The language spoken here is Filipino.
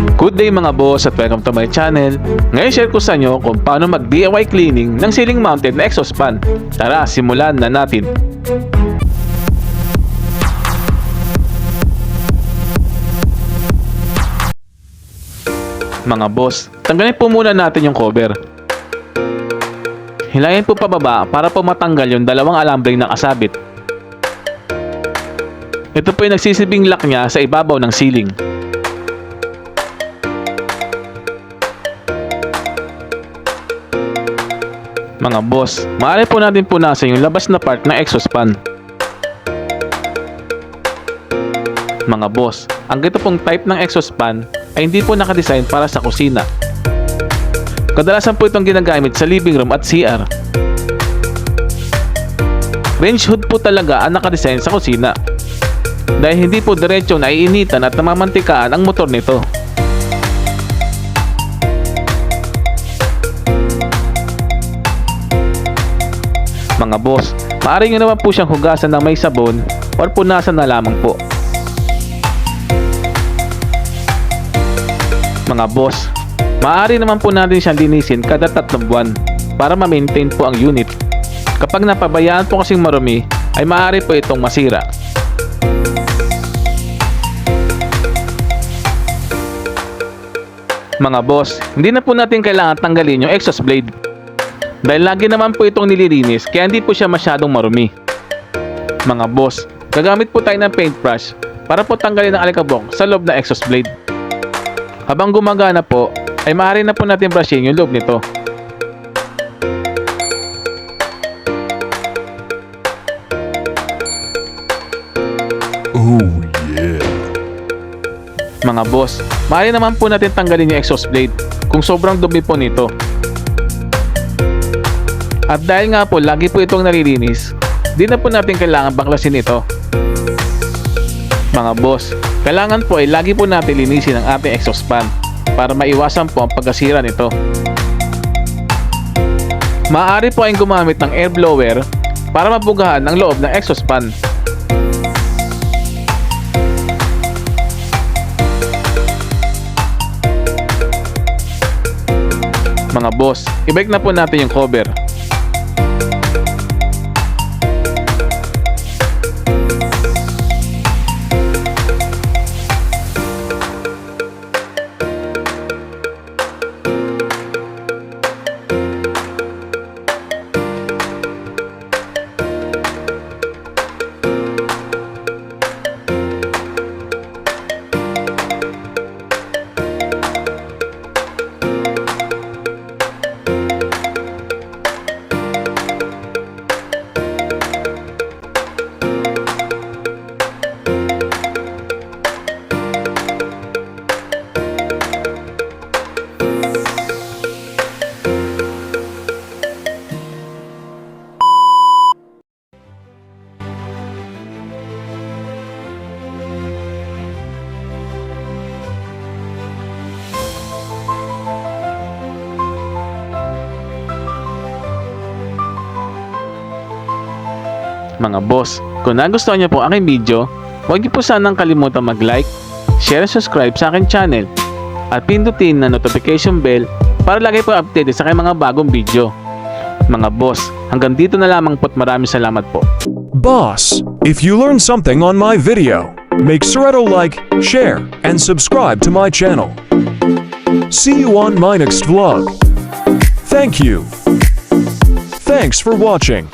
Good day mga boss at welcome to my channel. Ngayon share ko sa inyo kung paano mag DIY cleaning ng ceiling mounted na exhaust fan. Tara, simulan na natin. Mga boss, tanggalin po muna natin yung cover. Hilahin po pababa para po matanggal yung dalawang alambreng nakasabit. Ito po yung nagsisibing lock niya sa ibabaw ng ceiling. Mga boss, maaari po natin punasan yung labas na part ng exhaust fan. Mga boss, ang ganito pong type ng exhaust fan ay hindi po nakadesign para sa kusina. Kadalasan po itong ginagamit sa living room at CR. Range hood po talaga ang nakadesign sa kusina, dahil hindi po diretso naiinitan at namamantikaan ang motor nito. Mga boss, maaari nyo naman po siyang hugasan ng may sabon or punasan na lamang po. Mga boss, maaari naman po natin siyang linisin kada 3 buwan para ma-maintain po ang unit. Kapag napabayaan po kasing marumi, ay maaari po itong masira. Mga boss, hindi na po natin kailangan tanggalin yung exhaust blade, dahil lagi naman po itong nililinis kaya hindi po siya masyadong marumi. Mga boss, gagamit po tayo ng paintbrush para po tanggalin ang alikabok sa loob ng exhaust blade. Habang gumagana po, ay maaari na po natin brushin yung loob nito. Oh yeah. Mga boss, maaari naman po natin tanggalin yung exhaust blade kung sobrang dumi po nito. At dahil nga po lagi po itong nalilinis, di na po natin kailangan baklasin ito. Mga boss, kailangan po ay lagi po natin linisin ang ating exhaust fan para maiwasan po ang pagkasira nito. Maaari po ay gumamit ng air blower para mabugahan ang loob ng exhaust fan. Mga boss, i-break na po natin yung cover. Mga boss, kung nagustuhan niyo po aking video, huwag niyo po sanang kalimutan mag-like, share at subscribe sa aking channel at pindutin na notification bell para lagi po updated sa aking mga bagong video. Mga boss, hanggang dito na lamang po't maraming salamat po. Boss, if you learned something on my video, make sure to like, share, and subscribe to my channel. See you on my next vlog. Thank you. Thanks for watching.